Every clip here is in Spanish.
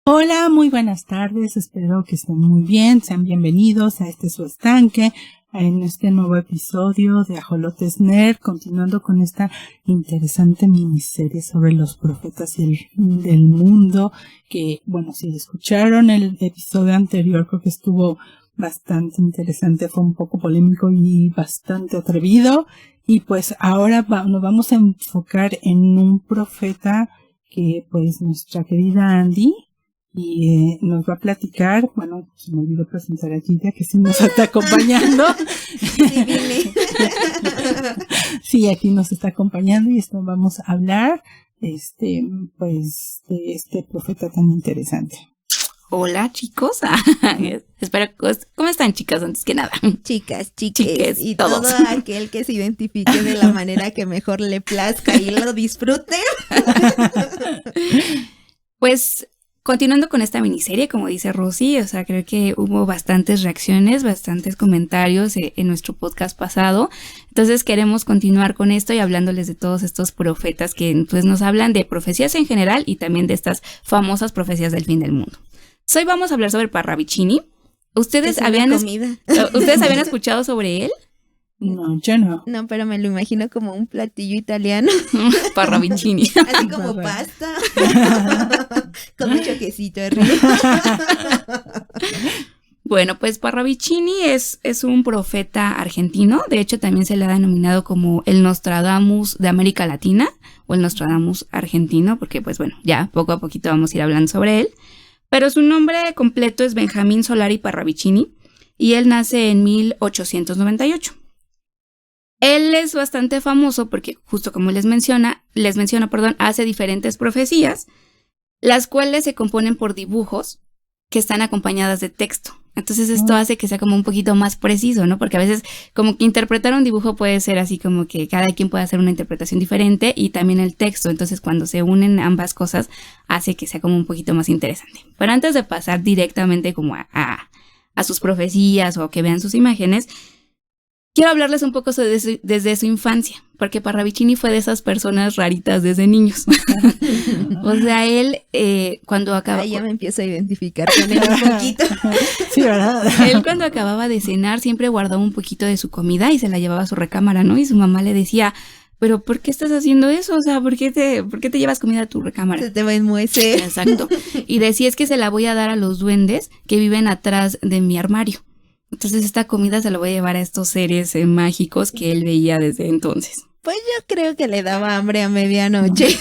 Hola, muy buenas tardes, espero que estén muy bien, sean bienvenidos a este su estanque, en este nuevo episodio de Ajolotes Nerd, continuando con esta interesante miniserie sobre los profetas del mundo, que, bueno, si escucharon el episodio anterior, creo que estuvo bastante interesante, fue un poco polémico y bastante atrevido, y pues ahora nos vamos a enfocar en un profeta que, pues, nuestra querida Andy, y nos va a platicar, bueno, se me olvidó presentar a Gilla, que sí nos está acompañando. Sí, sí, aquí nos está acompañando y esto vamos a hablar, pues, de este profeta tan interesante. Hola, chicos. Espero, ¿cómo están, chicas? Antes que nada. Chiques, Chiques, y todos. todo aquel que se identifique de la manera que mejor le plazca y lo disfrute. Pues, continuando con esta miniserie, como dice Rosy, o sea, creo que hubo bastantes reacciones, bastantes comentarios en nuestro podcast pasado. Entonces queremos continuar con esto y hablándoles de todos estos profetas que pues nos hablan de profecías en general y también de estas famosas profecías del fin del mundo. Hoy vamos a hablar sobre Parravicini. ¿Ustedes habían escuchado sobre él? No, yo no. No, pero me lo imagino como un platillo italiano. Parravicini. Así como pasta. Con mucho quesito arriba. Bueno, pues Parravicini es un profeta argentino. De hecho, también se le ha denominado como el Nostradamus de América Latina o el Nostradamus argentino, porque pues bueno, ya poco a poquito vamos a ir hablando sobre él. Pero su nombre completo es Benjamín Solari Parravicini y él nace en 1898. Él es bastante famoso porque, justo como les menciona, hace diferentes profecías, las cuales se componen por dibujos que están acompañadas de texto. Entonces esto hace que sea como un poquito más preciso, ¿no? Porque a veces como que interpretar un dibujo puede ser así como que cada quien puede hacer una interpretación diferente y también el texto. Entonces cuando se unen ambas cosas hace que sea como un poquito más interesante. Pero antes de pasar directamente como a sus profecías o que vean sus imágenes, quiero hablarles un poco desde su infancia, porque Parravicini fue de esas personas raritas desde niños. O sea, él cuando acaba... Ahí ya me empiezo a identificar con él un poquito. Sí, ¿verdad? Él cuando acababa de cenar siempre guardaba un poquito de su comida y se la llevaba a su recámara, ¿no? Y su mamá le decía, pero ¿por qué estás haciendo eso? O sea, ¿por qué te llevas comida a tu recámara? Se te va a enmuecer. Exacto. Y decía, es que se la voy a dar a los duendes que viven atrás de mi armario. Entonces esta comida se la voy a llevar a estos seres mágicos que él veía desde entonces. Pues yo creo que le daba hambre a medianoche.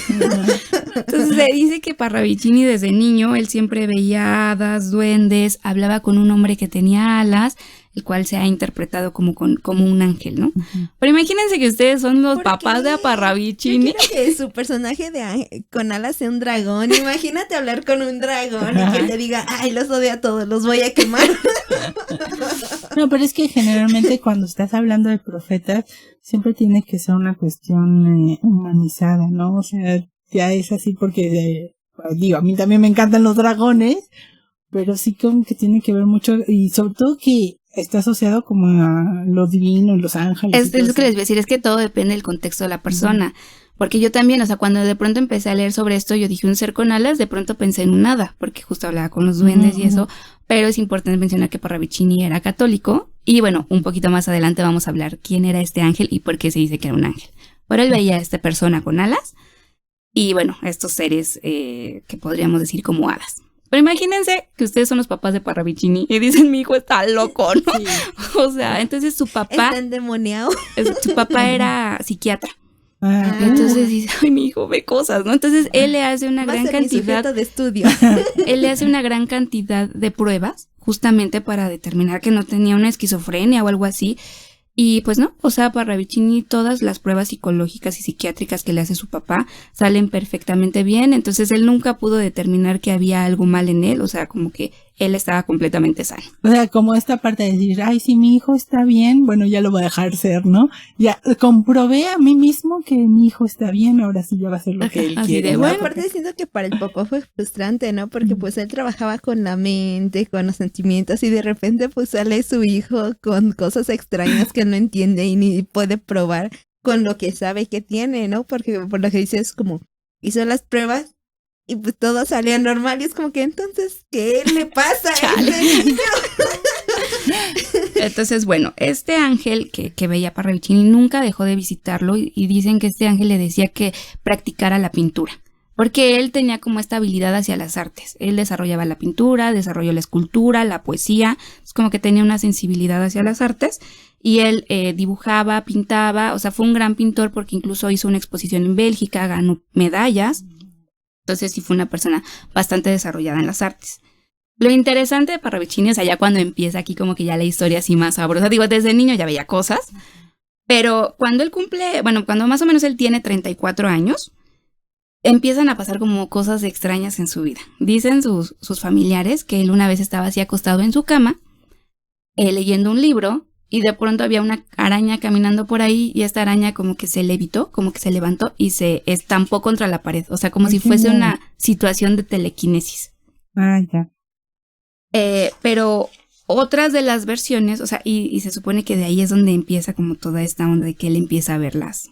Entonces se dice que Parravicini desde niño, él siempre veía hadas, duendes, hablaba con un hombre que tenía alas, el cual se ha interpretado como un ángel, ¿no? Uh-huh. Pero imagínense que ustedes son los papás de Parravicini. Yo quiero que su personaje con alas sea un dragón. Imagínate hablar con un dragón y que te diga, ay, los odio a todos, los voy a quemar. No, pero es que generalmente cuando estás hablando de profetas, siempre tiene que ser una cuestión humanizada, ¿no? O sea, ya es así porque, a mí también me encantan los dragones, pero sí como que tiene que ver mucho, y sobre todo que está asociado como a lo divino, los ángeles. Es lo que les voy a decir, es que todo depende del contexto de la persona. Uh-huh. Porque yo también, o sea, cuando de pronto empecé a leer sobre esto, yo dije un ser con alas, de pronto pensé en un hada, porque justo hablaba con los duendes y eso, pero es importante mencionar que Parravicini era católico, y bueno, un poquito más adelante vamos a hablar quién era este ángel y por qué se dice que era un ángel. Pero él veía a esta persona con alas, y bueno, estos seres que podríamos decir como hadas. Pero imagínense que ustedes son los papás de Parravicini y dicen, mi hijo está loco, ¿no? Sí. O sea, entonces su papá... Está endemoniado. Su papá era psiquiatra. Entonces dice, ay, mi hijo ve cosas, ¿no? Entonces él le hace una gran cantidad de estudio. Él le hace una gran cantidad de pruebas justamente para determinar que no tenía una esquizofrenia o algo así. Y pues no, o sea, Parravicini todas las pruebas psicológicas y psiquiátricas que le hace su papá salen perfectamente bien, entonces él nunca pudo determinar que había algo mal en él, o sea, como que él estaba completamente sano. O sea, como esta parte de decir, ay, si mi hijo está bien, bueno, ya lo voy a dejar ser, ¿no? Ya comprobé a mí mismo que mi hijo está bien, ahora sí ya va a hacer lo que él quiere. De, bueno, aparte siento que para el papá fue frustrante, ¿no? Porque pues él trabajaba con la mente, con los sentimientos y de repente pues sale su hijo con cosas extrañas que no entiende y ni puede probar con lo que sabe que tiene, ¿no? Porque por lo que dice es como, hizo las pruebas Y pues todo salía normal y es como que entonces, ¿qué le pasa a Chale. ese niño? Entonces, bueno, este ángel que veía Parravicini nunca dejó de visitarlo y dicen que este ángel le decía que practicara la pintura, porque él tenía como esta habilidad hacia las artes. Él desarrollaba la pintura, desarrolló la escultura, la poesía, es como que tenía una sensibilidad hacia las artes y él dibujaba, pintaba, o sea, fue un gran pintor porque incluso hizo una exposición en Bélgica, ganó medallas, entonces sí fue una persona bastante desarrollada en las artes. Lo interesante de Parravicini es allá cuando empieza aquí como que ya la historia así más sabrosa. Digo, desde niño ya veía cosas, pero cuando él cumple, bueno, cuando más o menos él tiene 34 años, empiezan a pasar como cosas extrañas en su vida. Dicen sus familiares que él una vez estaba así acostado en su cama, leyendo un libro, y de pronto había una araña caminando por ahí, y esta araña como que se levitó, como que se levantó y se estampó contra la pared. O sea, como si fuese una situación de telequinesis. Ah, ya. Pero otras de las versiones, o sea, y se supone que de ahí es donde empieza como toda esta onda de que él empieza a ver las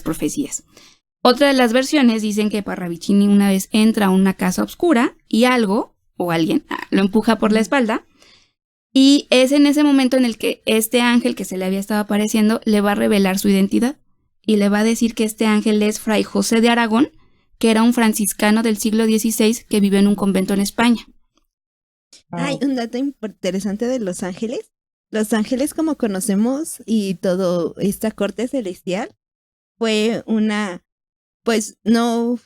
profecías. Otra de las versiones dicen que Parravicini una vez entra a una casa oscura y algo, o alguien, lo empuja por la espalda, y es en ese momento en el que este ángel que se le había estado apareciendo le va a revelar su identidad, y le va a decir que este ángel es Fray José de Aragón, que era un franciscano del siglo XVI que vivió en un convento en España. Hay un dato interesante de Los Ángeles. Los Ángeles, como conocemos, y todo esta corte celestial, fue una, pues no,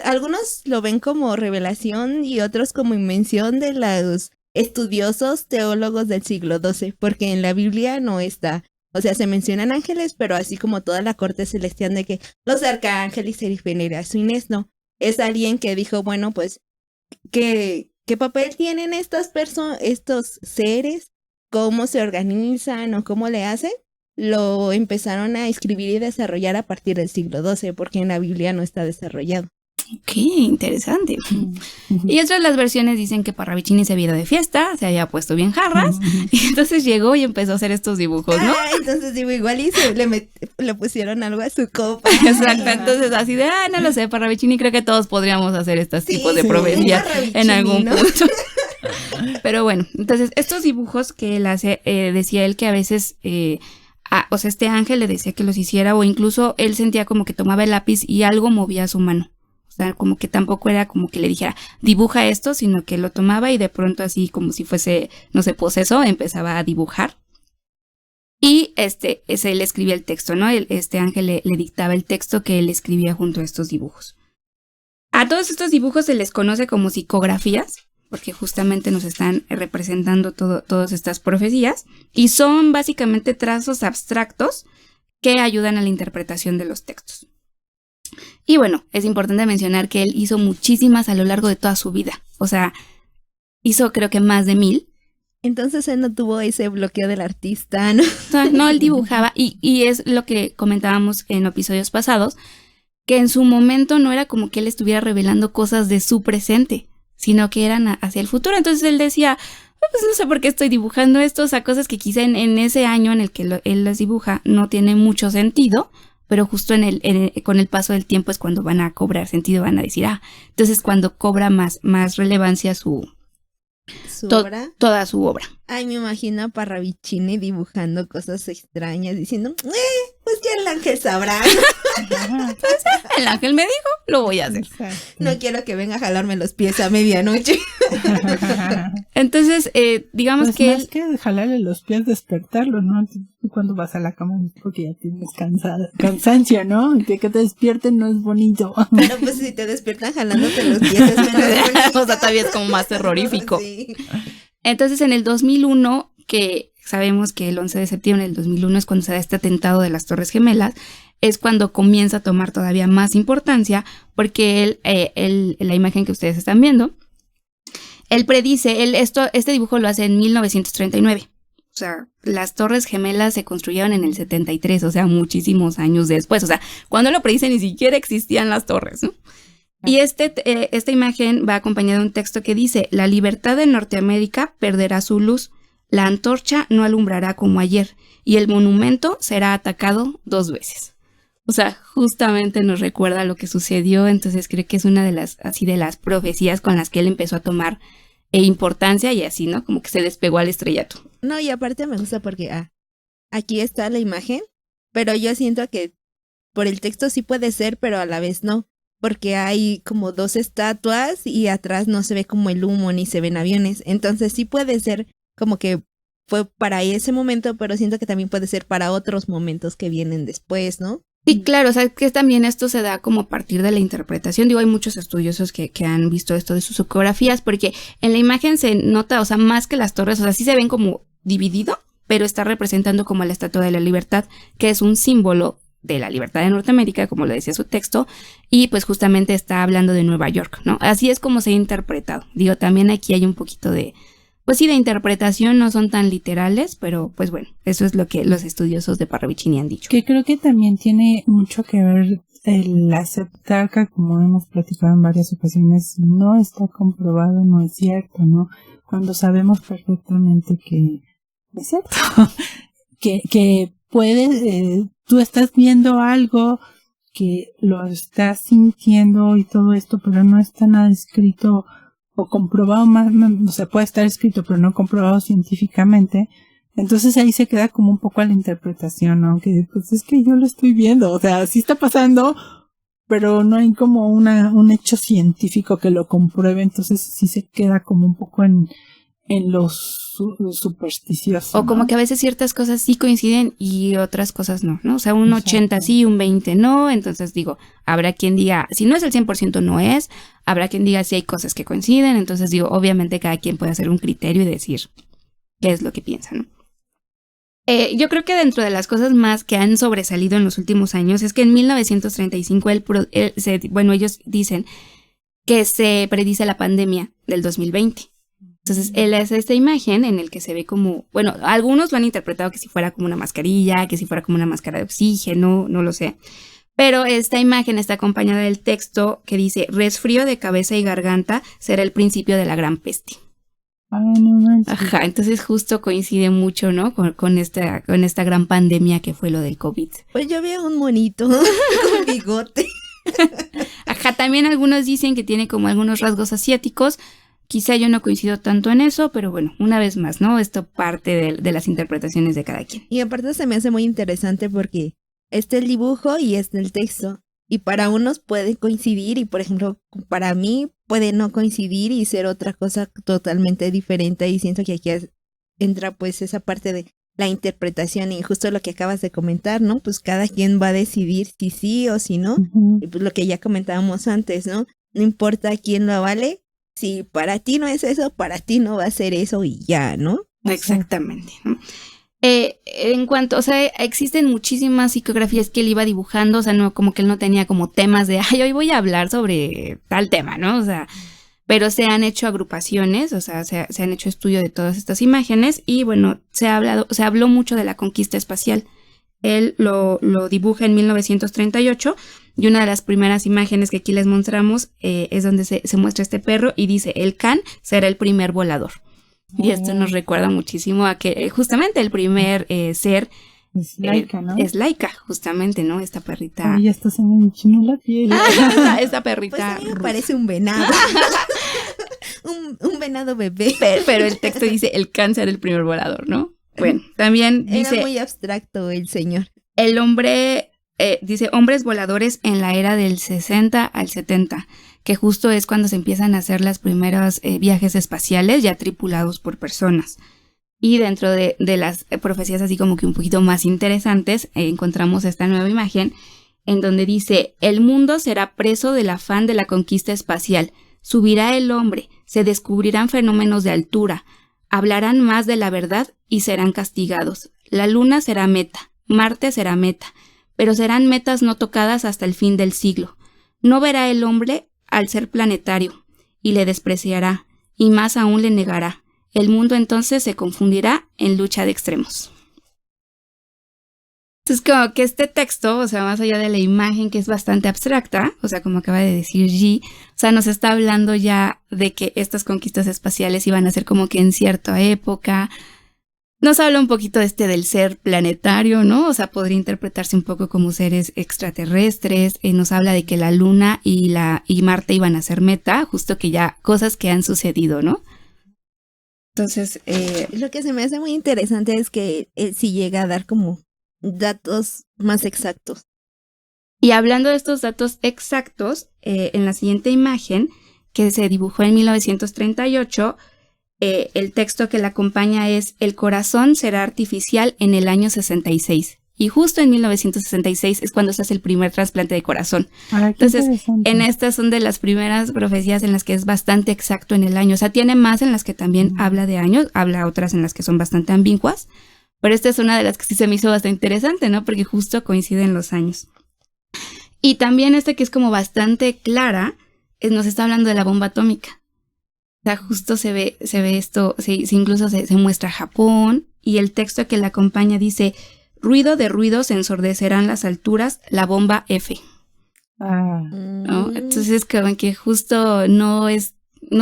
algunos lo ven como revelación y otros como invención de los estudiosos teólogos del siglo XII, porque en la Biblia no está. O sea, se mencionan ángeles, pero así como toda la corte celestial de que los arcángeles y serafines, no. Es alguien que dijo, bueno, pues, ¿qué papel tienen estos seres? ¿Cómo se organizan o cómo le hacen? Lo empezaron a escribir y desarrollar a partir del siglo XII, porque en la Biblia no está desarrollado. Qué interesante. Y otras las versiones dicen que Parravicini se había ido de fiesta, se había puesto bien jarras, y entonces llegó y empezó a hacer estos dibujos, ¿no? Entonces digo, igual y le pusieron algo a su copa. Exacto, entonces así de, no lo sé, Parravicini, creo que todos podríamos hacer estos tipos de profecías en algún punto. Pero bueno, entonces estos dibujos que él hace, decía él que a veces, o sea, este ángel le decía que los hiciera, o incluso él sentía como que tomaba el lápiz y algo movía su mano. O sea, como que tampoco era como que le dijera, dibuja esto, sino que lo tomaba y de pronto así como si fuese, no sé, poseso, empezaba a dibujar. Y él escribía el texto, ¿no? Este ángel le dictaba el texto que él escribía junto a estos dibujos. A todos estos dibujos se les conoce como psicografías, porque justamente nos están representando todas estas profecías, y son básicamente trazos abstractos que ayudan a la interpretación de los textos. Y bueno, es importante mencionar que él hizo muchísimas a lo largo de toda su vida. O sea, hizo creo que más de 1000. Entonces él no tuvo ese bloqueo del artista, ¿no? No, él dibujaba y es lo que comentábamos en episodios pasados, que en su momento no era como que él estuviera revelando cosas de su presente, sino que eran hacia el futuro. Entonces él decía, pues no sé por qué estoy dibujando esto, o sea, cosas que quizá en ese año en el que él las dibuja no tiene mucho sentido, pero justo con el paso del tiempo es cuando van a cobrar sentido, van a decir, entonces cuando cobra más relevancia su obra. Toda su obra. Ay, me imagino a Parravicini dibujando cosas extrañas, diciendo, pues ya el ángel sabrá. Entonces, el ángel me dijo, lo voy a hacer. Exacto. No quiero que venga a jalarme los pies a medianoche. Entonces, digamos pues que más que jalarle los pies, despertarlo, ¿no? Tú cuando vas a la cama porque ya tienes cansancio, ¿no? Que te despierten no es bonito. Pero pues si te despiertan jalándote los pies es menos bonito. O sea, todavía es como más terrorífico. Sí. Entonces, en el 2001, que sabemos que el 11 de septiembre del 2001 es cuando se da este atentado de las Torres Gemelas, es cuando comienza a tomar todavía más importancia, porque la imagen que ustedes están viendo, él predice, este dibujo lo hace en 1939. O sea, las Torres Gemelas se construyeron en el 73, o sea, muchísimos años después. O sea, cuando lo predice ni siquiera existían las torres, ¿no? Y esta imagen va acompañada de un texto que dice, la libertad de Norteamérica perderá su luz, la antorcha no alumbrará como ayer, y el monumento será atacado 2 veces. O sea, justamente nos recuerda lo que sucedió, entonces creo que es una de las profecías con las que él empezó a tomar importancia y así, ¿no? Como que se despegó al estrellato. No, y aparte me gusta porque aquí está la imagen, pero yo siento que por el texto sí puede ser, pero a la vez no, porque hay como 2 estatuas y atrás no se ve como el humo ni se ven aviones, entonces sí puede ser como que fue para ese momento, pero siento que también puede ser para otros momentos que vienen después, ¿no? Sí, claro, o sea, que también esto se da como a partir de la interpretación. Digo, hay muchos estudiosos que han visto esto de sus ecografías, porque en la imagen se nota, o sea, más que las torres, o sea, sí se ven como dividido, pero está representando como la Estatua de la Libertad, que es un símbolo de la libertad de Norteamérica, como lo decía su texto, y pues justamente está hablando de Nueva York, ¿no? Así es como se ha interpretado. Digo, también aquí hay un poquito de, pues sí, de interpretación, no son tan literales, pero pues bueno, eso es lo que los estudiosos de Parravicini han dicho. Que creo que también tiene mucho que ver el aceptar que, como hemos platicado en varias ocasiones, no está comprobado, no es cierto, ¿no? Cuando sabemos perfectamente que es cierto, que puedes, tú estás viendo algo, que lo estás sintiendo y todo esto, pero no está nada escrito o comprobado, más, o sea, puede estar escrito, pero no comprobado científicamente. Entonces ahí se queda como un poco a la interpretación, ¿no? Que pues es que yo lo estoy viendo, o sea, sí está pasando, pero no hay como un hecho científico que lo compruebe, entonces sí se queda como un poco en lo supersticioso, O como ¿no? que a veces ciertas cosas sí coinciden y otras cosas no, ¿no? O sea, un Exacto. 80 sí, un 20 no, entonces digo, habrá quien diga, si no es el 100% no es, habrá quien diga si hay cosas que coinciden, entonces digo, obviamente cada quien puede hacer un criterio y decir qué es lo que piensa, ¿no? Yo creo que dentro de las cosas más que han sobresalido en los últimos años es que en 1935 ellos dicen que se predice la pandemia del 2020. Entonces, él hace esta imagen en el que se ve como, bueno, algunos lo han interpretado que si fuera como una mascarilla, que si fuera como una máscara de oxígeno, no lo sé. Pero esta imagen está acompañada del texto que dice, resfrío de cabeza y garganta será el principio de la gran peste. Ay, no manches. Ajá, entonces justo coincide mucho, ¿no? Con esta gran pandemia que fue lo del COVID. Pues yo veo un monito con bigote. Ajá, también algunos dicen que tiene como algunos rasgos asiáticos. Quizá yo no coincido tanto en eso, pero bueno, una vez más, ¿no? Esto parte de las interpretaciones de cada quien. Y aparte se me hace muy interesante porque está el dibujo y está el texto. Y para unos puede coincidir y, por ejemplo, para mí puede no coincidir y ser otra cosa totalmente diferente. Y siento que aquí entra pues esa parte de la interpretación y justo lo que acabas de comentar, ¿no? Pues cada quien va a decidir si sí o si no. Uh-huh. Y pues lo que ya comentábamos antes, ¿no? No importa quién lo avale. Si para ti no es eso, para ti no va a ser eso y ya, ¿no? Exactamente, ¿no? En cuanto, o sea, existen muchísimas psicografías que él iba dibujando, o sea, no, como que él no tenía como temas de, ay, hoy voy a hablar sobre tal tema, ¿no? O sea, pero se han hecho agrupaciones, o sea, se han hecho estudio de todas estas imágenes y bueno, se habló mucho de la conquista espacial. Él lo dibuja en 1938 y una de las primeras imágenes que aquí les mostramos es donde se muestra este perro y dice, el can será el primer volador. Y esto nos recuerda muchísimo a que justamente el primer ser es Laika, ¿no? Es Laika, justamente, ¿no? Esta perrita. Ay, ya está se me enchinó la piel. Esta perrita. Pues a mí me parece un venado. un venado bebé. Pero el texto dice, el can será el primer volador, ¿no? Bueno, también dice... Era muy abstracto el señor. El hombre, dice, hombres voladores en la era del 60 al 70, que justo es cuando se empiezan a hacer los primeros viajes espaciales ya tripulados por personas. Y dentro de las profecías así como que un poquito más interesantes, encontramos esta nueva imagen en donde dice, el mundo será preso del afán de la conquista espacial, subirá el hombre, se descubrirán fenómenos de altura, hablarán más de la verdad y serán castigados. La luna será meta, Marte será meta, pero serán metas no tocadas hasta el fin del siglo. No verá el hombre al ser planetario, y le despreciará, y más aún le negará. El mundo entonces se confundirá en lucha de extremos. Entonces, como que este texto, o sea, más allá de la imagen que es bastante abstracta, o sea, como acaba de decir G, o sea, nos está hablando ya de que estas conquistas espaciales iban a ser como que en cierta época. Nos habla un poquito del ser planetario, ¿no? O sea, podría interpretarse un poco como seres extraterrestres. Nos habla de que la Luna y Marte iban a ser meta, justo que ya cosas que han sucedido, ¿no? Entonces, lo que se me hace muy interesante es que sí llega a dar como datos más exactos. Y hablando de estos datos exactos, en la siguiente imagen, que se dibujó en 1938, el texto que la acompaña es: el corazón será artificial en el año 66. Y justo en 1966 es cuando se hace el primer trasplante de corazón. Entonces, en estas son de las primeras profecías en las que es bastante exacto en el año. O sea, tiene más en las que también habla de años, habla otras en las que son bastante ambiguas, pero esta es una de las que sí se me hizo bastante interesante, ¿no? Porque justo coinciden los años. Y también que es como bastante clara, nos está hablando de la bomba atómica. O sea, justo se ve esto, incluso se muestra Japón, y el texto que la acompaña dice: ruido de ruidos ensordecerán las alturas, la bomba F. ¿No? Entonces como que justo no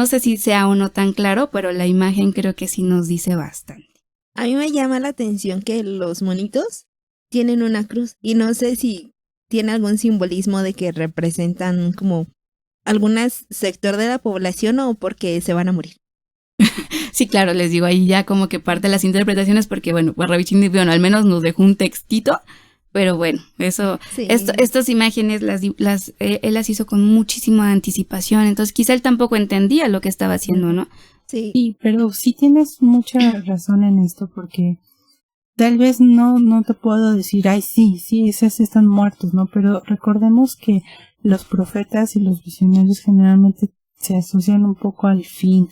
sé si sea o no tan claro, pero la imagen creo que sí nos dice bastante. A mí me llama la atención que los monitos tienen una cruz, y no sé si tiene algún simbolismo de que representan como algún sector de la población o porque se van a morir. Sí, claro, les digo, ahí ya como que parte de las interpretaciones, porque bueno, Parravicini, bueno, al menos nos dejó un textito, pero bueno, eso, sí. Estas imágenes él las hizo con muchísima anticipación, entonces quizá él tampoco entendía lo que estaba haciendo, ¿no? Sí, pero sí tienes mucha razón en esto, porque tal vez no te puedo decir, ay, sí, esos están muertos, ¿no? Pero recordemos que los profetas y los visionarios generalmente se asocian un poco al fin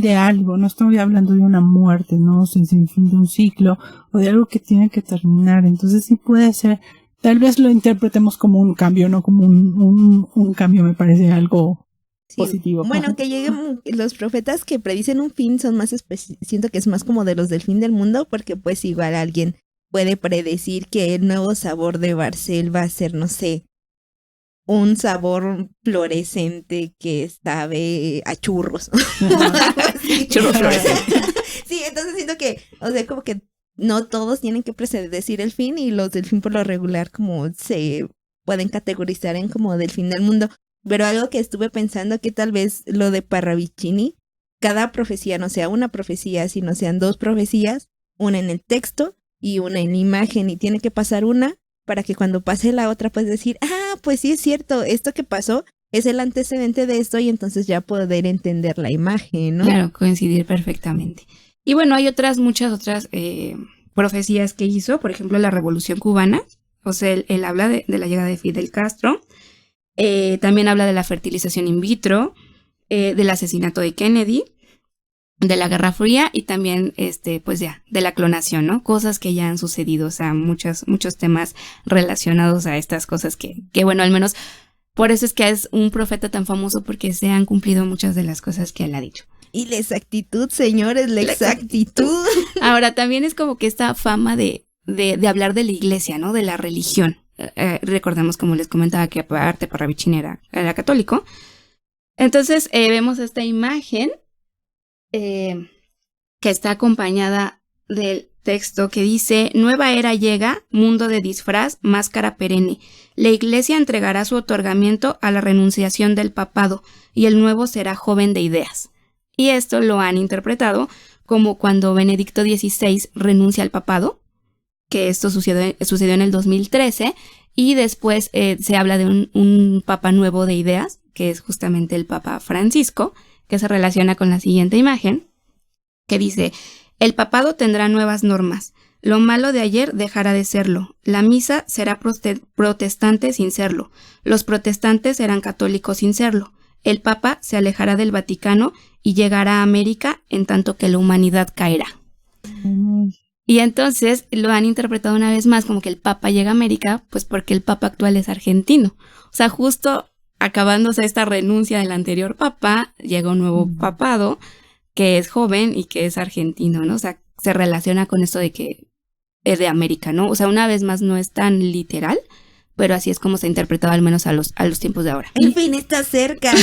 de algo. No estoy hablando de una muerte, ¿no? Es el fin de un ciclo o de algo que tiene que terminar. Entonces sí puede ser, tal vez lo interpretemos como un cambio, no como un cambio, me parece algo positivo. Bueno, que lleguen los profetas que predicen un fin son más siento que es más como de los del fin del mundo, porque pues igual alguien puede predecir que el nuevo sabor de Barcel va a ser, no sé, un sabor fluorescente que sabe a churros. Churros fluorescentes. Sí, entonces siento que, o sea, como que no todos tienen que predecir el fin, y los del fin por lo regular como se pueden categorizar en como del fin del mundo. Pero algo que estuve pensando, que tal vez lo de Parravicini, cada profecía no sea una profecía, sino sean dos profecías, una en el texto y una en la imagen, y tiene que pasar una para que cuando pase la otra puedes decir, pues sí es cierto, esto que pasó es el antecedente de esto, y entonces ya poder entender la imagen, ¿no? Claro, coincidir perfectamente. Y bueno, hay muchas otras profecías que hizo, por ejemplo, la Revolución Cubana, o sea, él habla de la llegada de Fidel Castro, también habla de la fertilización in vitro, del asesinato de Kennedy, de la Guerra Fría, y también pues ya de la clonación, ¿no? Cosas que ya han sucedido, o sea, muchos temas relacionados a estas cosas que bueno, al menos por eso es que es un profeta tan famoso, porque se han cumplido muchas de las cosas que él ha dicho. Y la exactitud, señores, la exactitud. Ahora, también es como que esta fama de hablar de la iglesia, ¿no? De la religión. Recordemos, como les comentaba, que aparte Parravicini era católico. Entonces, vemos esta imagen que está acompañada del texto que dice: nueva era llega, mundo de disfraz, máscara perenne. La iglesia entregará su otorgamiento a la renunciación del papado, y el nuevo será joven de ideas. Y esto lo han interpretado como cuando Benedicto XVI renuncia al papado, que esto sucedió en el 2013, y después se habla de un papa nuevo de ideas, que es justamente el Papa Francisco, que se relaciona con la siguiente imagen, que dice: el papado tendrá nuevas normas. Lo malo de ayer dejará de serlo. La misa será protestante sin serlo. Los protestantes serán católicos sin serlo. El papa se alejará del Vaticano y llegará a América, en tanto que la humanidad caerá. Y entonces lo han interpretado una vez más como que el papa llega a América, pues porque el papa actual es argentino. O sea, justo acabándose esta renuncia del anterior papa, llega un nuevo papado que es joven y que es argentino, ¿no? O sea, se relaciona con esto de que es de América, ¿no? O sea, una vez más no es tan literal, pero así es como se ha interpretado al menos a los tiempos de ahora. En fin, está cerca.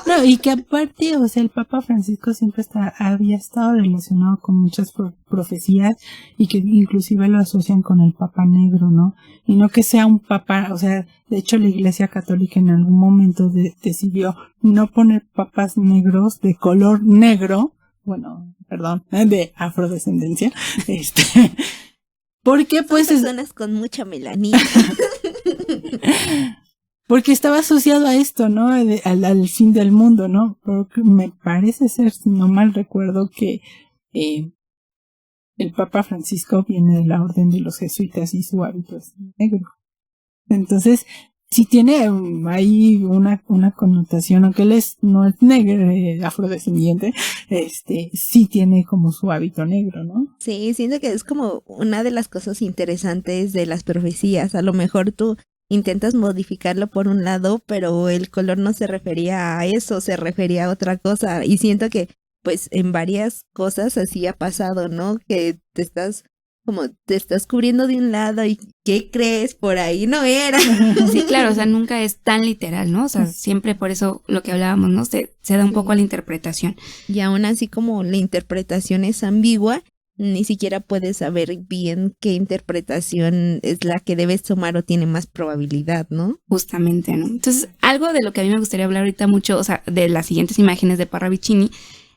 No, y que aparte, o sea, el Papa Francisco siempre había estado relacionado con muchas profecías y que inclusive lo asocian con el Papa Negro, ¿no? Y no que sea un papa, o sea, de hecho la Iglesia Católica en algún momento decidió no poner papas negros de color negro, bueno, perdón, de afrodescendencia, porque pues personas con mucha melanina. Porque estaba asociado a esto, ¿no? Al fin del mundo, ¿no? Porque me parece ser, si no mal recuerdo, que el Papa Francisco viene de la orden de los jesuitas y su hábito es negro. Entonces, sí tiene ahí una connotación, aunque él no es negro, afrodescendiente, sí tiene como su hábito negro, ¿no? Sí, siento que es como una de las cosas interesantes de las profecías. A lo mejor tú intentas modificarlo por un lado, pero el color no se refería a eso, se refería a otra cosa. Y siento que, pues, en varias cosas así ha pasado, ¿no? Que te estás cubriendo de un lado y ¿qué crees? Por ahí no era. Sí, claro, o sea, nunca es tan literal, ¿no? O sea, siempre por eso lo que hablábamos, ¿no? Se da un poco a la interpretación. Y aún así como la interpretación es ambigua, ni siquiera puedes saber bien qué interpretación es la que debes tomar o tiene más probabilidad, ¿no? Justamente, ¿no? Entonces, algo de lo que a mí me gustaría hablar ahorita mucho, o sea, de las siguientes imágenes de Parravicini,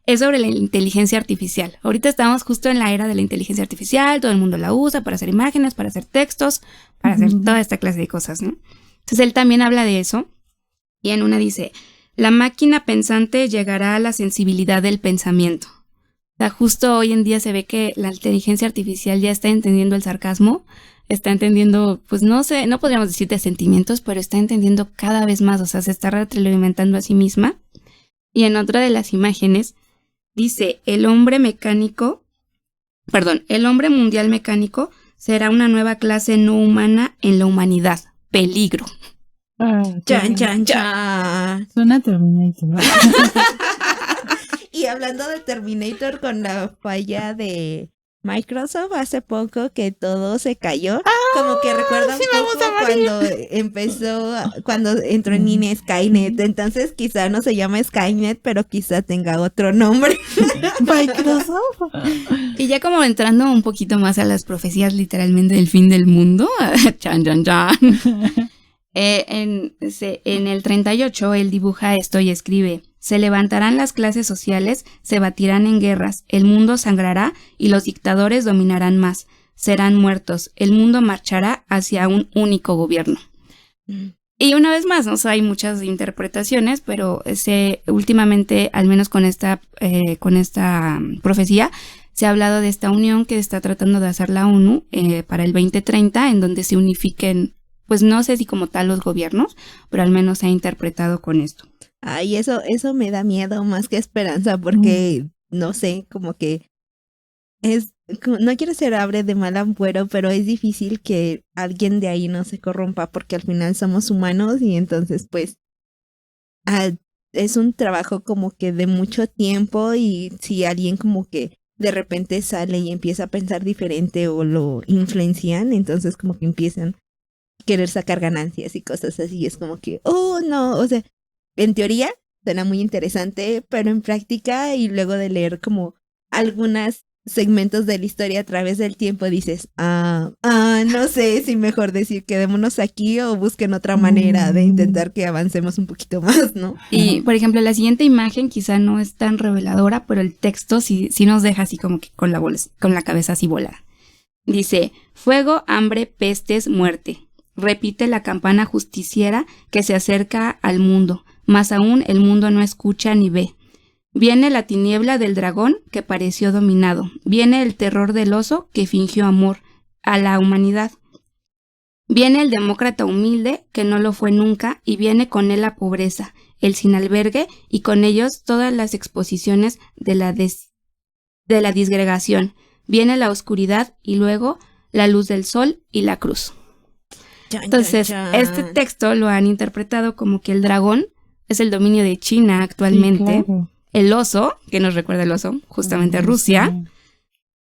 es sobre la inteligencia artificial. Ahorita estamos justo en la era de la inteligencia artificial, todo el mundo la usa para hacer imágenes, para hacer textos, para hacer toda esta clase de cosas, ¿no? Entonces él también habla de eso y en una dice, la máquina pensante llegará a la sensibilidad del pensamiento. O sea, justo hoy en día se ve que la inteligencia artificial ya está entendiendo el sarcasmo, está entendiendo, pues no sé, no podríamos decir de sentimientos, pero está entendiendo cada vez más, o sea, se está retroalimentando a sí misma. Y en otra de las imágenes dice, el hombre mundial mecánico será una nueva clase no humana en la humanidad. Peligro. Chan, chan, chan. Suena Terminator. Y hablando de Terminator, con la falla de Microsoft hace poco que todo se cayó. Como que recuerdo sí, un poco cuando entró en línea Skynet. Entonces quizá no se llama Skynet, pero quizá tenga otro nombre. Microsoft. Y ya como entrando un poquito más a las profecías literalmente del fin del mundo. Chan, chan, chan. En el 38 él dibuja esto y escribe: se levantarán las clases sociales, se batirán en guerras, el mundo sangrará y los dictadores dominarán más, serán muertos, el mundo marchará hacia un único gobierno. Y una vez más, ¿no? O sea, hay muchas interpretaciones, pero últimamente, al menos con esta profecía, se ha hablado de esta unión que está tratando de hacer la ONU para el 2030, en donde se unifiquen, pues no sé si como tal los gobiernos, pero al menos se ha interpretado con esto. Ay, eso me da miedo más que esperanza, porque no sé, como que no quiero ser abre de mal agüero, pero es difícil que alguien de ahí no se corrompa, porque al final somos humanos y entonces pues es un trabajo como que de mucho tiempo, y si alguien como que de repente sale y empieza a pensar diferente o lo influencian, entonces como que empiezan a querer sacar ganancias y cosas así. Es como que, oh no, o sea, en teoría suena muy interesante, pero en práctica y luego de leer como algunos segmentos de la historia a través del tiempo dices, no sé si mejor decir quedémonos aquí o busquen otra manera de intentar que avancemos un poquito más, ¿no? Y, por ejemplo, la siguiente imagen quizá no es tan reveladora, pero el texto sí nos deja así como que con la cabeza así volada. Dice, fuego, hambre, pestes, muerte. Repite la campana justiciera que se acerca al mundo, mas aún el mundo no escucha ni ve. Viene la tiniebla del dragón que pareció dominado. Viene el terror del oso que fingió amor a la humanidad. Viene el demócrata humilde que no lo fue nunca, y viene con él la pobreza, el sin albergue, y con ellos todas las exposiciones de la disgregación. Viene la oscuridad y luego la luz del sol y la cruz. Entonces, este texto lo han interpretado como que el dragón es el dominio de China actualmente. Sí, claro. El oso, que nos recuerda el oso, justamente Rusia.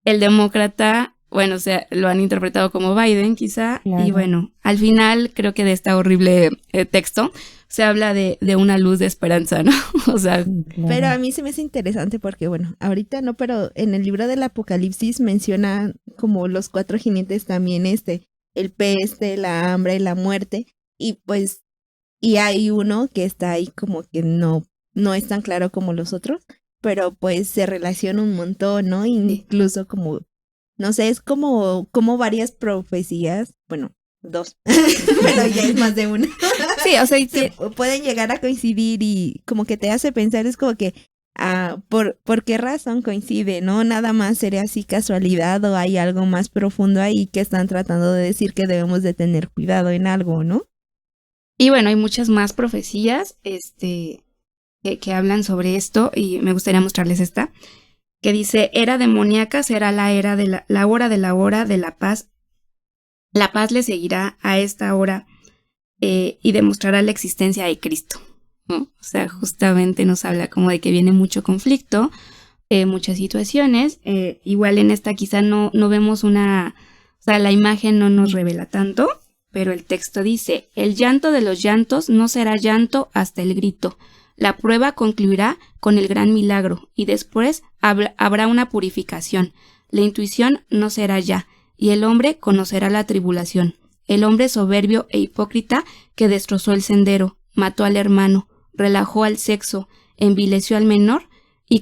El demócrata bueno, o sea, lo han interpretado como Biden quizá, Claro. y bueno, al final creo que de este horrible texto se habla de una luz de esperanza, ¿no? O sea, Sí, claro. Pero a mí se me hace interesante porque, bueno, ahorita no, pero en el libro del Apocalipsis menciona como los 4 jinetes también el peste, la hambre, la muerte, y pues, y hay uno que está ahí como que no es tan claro como los otros, pero pues se relaciona un montón, ¿no? Incluso como, no sé, es como varias profecías, bueno, 2, pero ya es más de una. sí, o sea, y Pueden llegar a coincidir y como que te hace pensar, es como que, ¿por qué razón coincide? ¿No? Nada más sería así casualidad o hay algo más profundo ahí que están tratando de decir que debemos de tener cuidado en algo, ¿no? y bueno, hay muchas más profecías, que hablan sobre esto, y me gustaría mostrarles esta, que dice, era demoníaca será la era de la hora de la hora de la paz. La paz le seguirá a esta hora y demostrará la existencia de Cristo, ¿no? O sea, justamente nos habla como de que viene mucho conflicto, muchas situaciones. Igual en esta quizá no vemos o sea, la imagen no nos revela tanto, pero el texto dice, el llanto de los llantos no será llanto hasta el grito. La prueba concluirá con el gran milagro y después habrá una purificación. La intuición no será ya y el hombre conocerá la tribulación. El hombre soberbio e hipócrita que destrozó el sendero, mató al hermano, relajó al sexo, envileció al menor y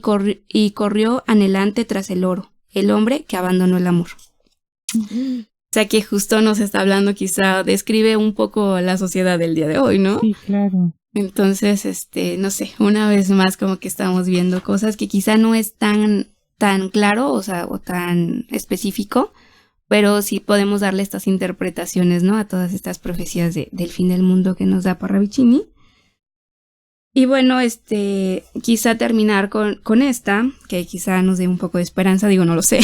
corrió anhelante tras el oro. El hombre que abandonó el amor. O sea que justo nos está hablando, quizá describe un poco la sociedad del día de hoy, ¿no? Sí, claro. Entonces, no sé, una vez más como que estamos viendo cosas que quizá no es tan claro, o sea, o tan específico, pero sí podemos darle estas interpretaciones, ¿no? A todas estas profecías del fin del mundo que nos da Parravicini. Y bueno, quizá terminar con esta, que quizá nos dé un poco de esperanza, digo, no lo sé,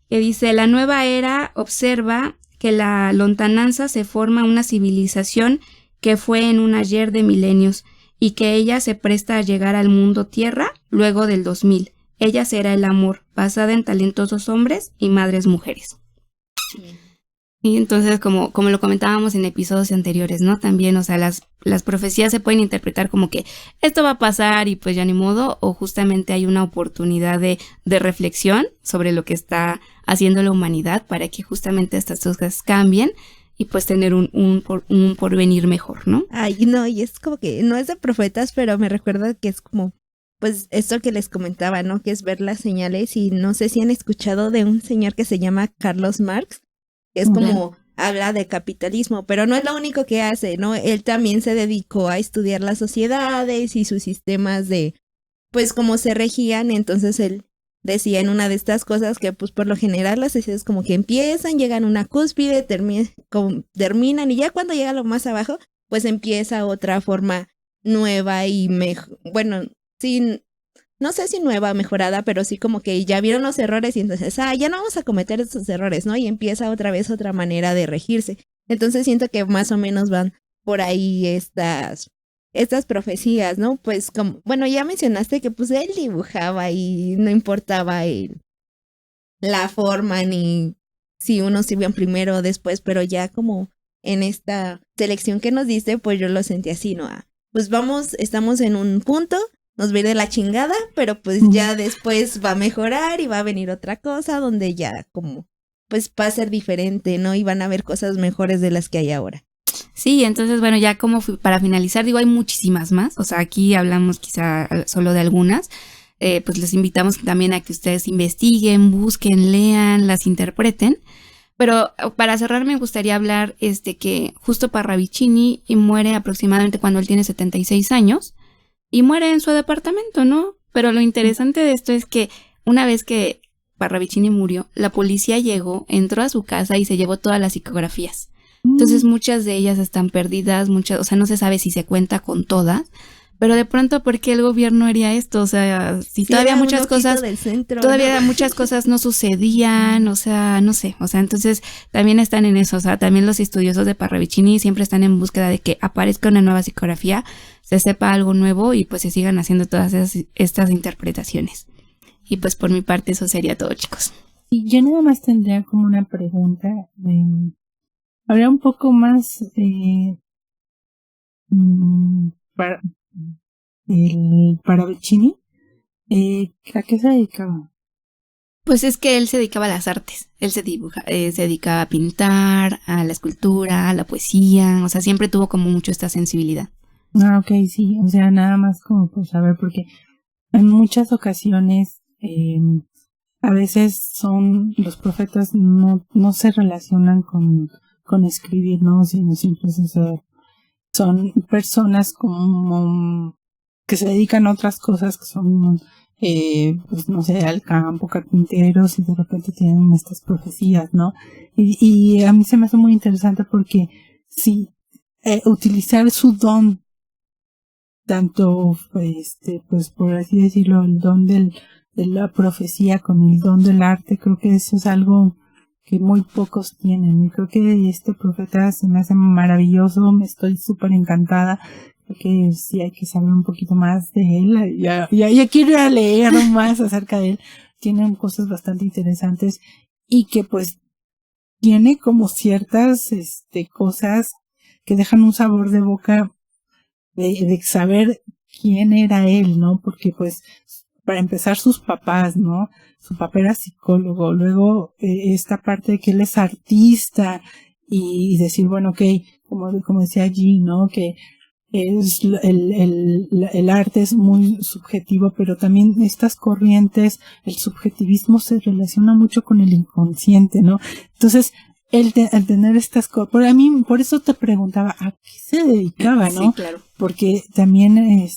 que dice, la nueva era observa que la lontananza se forma una civilización que fue en un ayer de milenios y que ella se presta a llegar al mundo tierra luego del 2000. Ella será el amor, basada en talentosos hombres y madres mujeres. Y entonces, como lo comentábamos en episodios anteriores, ¿no? También, o sea, las profecías se pueden interpretar como que esto va a pasar y pues ya ni modo, o justamente hay una oportunidad de reflexión sobre lo que está haciendo la humanidad para que justamente estas cosas cambien y pues tener un porvenir mejor, ¿no? Ay, no, y es como que no es de profetas, pero me recuerda que es como, pues esto que les comentaba, ¿no? Que es ver las señales, y no sé si han escuchado de un señor que se llama Carlos Marx, que es como, habla de capitalismo, pero no es lo único que hace, ¿no? Él también se dedicó a estudiar las sociedades y sus sistemas de, pues cómo se regían. Entonces él decía en una de estas cosas que pues por lo general las sociedades como que empiezan, llegan a una cúspide, terminan, y ya cuando llega lo más abajo, pues empieza otra forma nueva y bueno, sí, no sé si nueva, mejorada, pero sí como que ya vieron los errores y entonces, ya no vamos a cometer esos errores, ¿no? Y empieza otra vez otra manera de regirse. Entonces siento que más o menos van por ahí estas profecías, ¿no? Pues como, bueno, ya mencionaste que pues él dibujaba y no importaba la forma ni si unos iban primero o después, pero ya como en esta selección que nos diste, pues yo lo sentí así, ¿no? Pues estamos en un punto, nos va a ir de la chingada, pero pues ya después va a mejorar y va a venir otra cosa donde ya como pues va a ser diferente, ¿no? Y van a haber cosas mejores de las que hay ahora. Sí, entonces bueno, ya como para finalizar, digo, hay muchísimas más, o sea, aquí hablamos quizá solo de algunas, pues les invitamos también a que ustedes investiguen, busquen, lean, las interpreten. Pero para cerrar me gustaría hablar que justo Parravicini muere aproximadamente cuando él tiene 76 años y muere en su departamento, ¿no? Pero lo interesante de esto es que una vez que Parravicini murió, la policía llegó, entró a su casa y se llevó todas las psicografías. Entonces muchas de ellas están perdidas, o sea, no se sabe si se cuenta con todas. Pero de pronto, ¿por qué el gobierno haría esto? O sea, si todavía muchas cosas, todavía muchas cosas no sucedían, o sea, no sé. O sea, entonces también están en eso. O sea, también los estudiosos de Parravicini siempre están en búsqueda de que aparezca una nueva psicografía, se sepa algo nuevo y pues se sigan haciendo todas estas interpretaciones. Y pues por mi parte eso sería todo, chicos. Y yo nada más tendría como una pregunta. Habría un poco más para Paravicini. ¿A qué se dedicaba? Pues es que él se dedicaba a las artes, él se dedicaba a pintar, a la escultura, a la poesía, o sea, siempre tuvo como mucho esta sensibilidad. Ah, ok, sí, o sea, nada más como por saber, porque en muchas ocasiones, a veces los profetas no se relacionan con escribir, ¿no? Sino siempre son personas como que se dedican a otras cosas que son, pues no sé, al campo, carpinteros, y de repente tienen estas profecías, ¿no? Y a mí se me hace muy interesante porque sí, utilizar su don, tanto, pues por así decirlo, el don de la profecía con el don del arte, creo que eso es algo que muy pocos tienen. Y creo que este profeta se me hace maravilloso, me estoy súper encantada. Creo que sí hay que saber un poquito más de él. Ya quiero ir a leer más acerca de él. Tienen cosas bastante interesantes y que pues tiene como ciertas cosas que dejan un sabor de boca de saber quién era él, ¿no? Porque pues para empezar sus papás, ¿no? Su papá era psicólogo, luego esta parte de que él es artista y decir, bueno, ok, como decía allí, ¿no? Que es el arte es muy subjetivo, pero también estas corrientes, el subjetivismo se relaciona mucho con el inconsciente, ¿no? Entonces, al tener estas cosas, por eso te preguntaba a qué se dedicaba, ¿no? Sí, claro. Porque también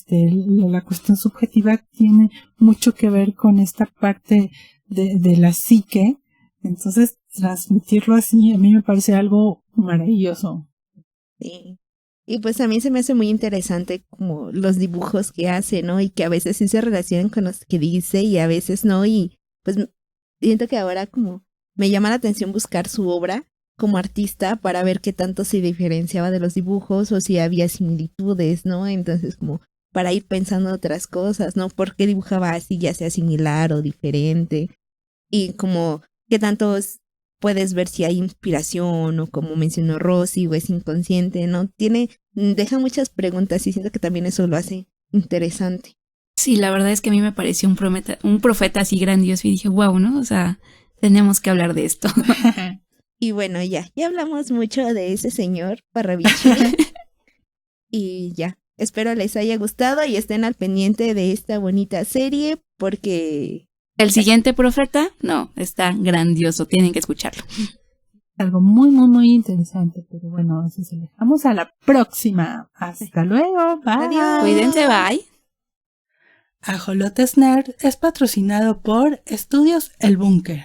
la cuestión subjetiva tiene mucho que ver con esta parte de la psique. Entonces, transmitirlo así a mí me parece algo maravilloso. Sí. Y pues a mí se me hace muy interesante como los dibujos que hace, ¿no? Y que a veces sí se relacionan con los que dice y a veces no. Y pues siento que ahora como me llama la atención buscar su obra como artista para ver qué tanto se diferenciaba de los dibujos o si había similitudes, ¿no? Entonces como para ir pensando otras cosas, ¿no? ¿Por qué dibujaba así, ya sea similar o diferente? Y como qué tantos puedes ver si hay inspiración o como mencionó Rosy o es inconsciente, ¿no? Deja muchas preguntas y siento que también eso lo hace interesante. Sí, la verdad es que a mí me pareció un profeta así grandioso y dije, wow, ¿no? O sea, tenemos que hablar de esto. Y bueno, ya hablamos mucho de ese señor Paravicini y ya, espero les haya gustado y estén al pendiente de esta bonita serie porque... El siguiente profeta, no, está grandioso, tienen que escucharlo. Algo muy, muy, muy interesante, pero bueno, entonces dejamos a la próxima. Hasta luego, bye. Adiós. Cuídense, bye. Ajolotes Nerd es patrocinado por Estudios El Búnker.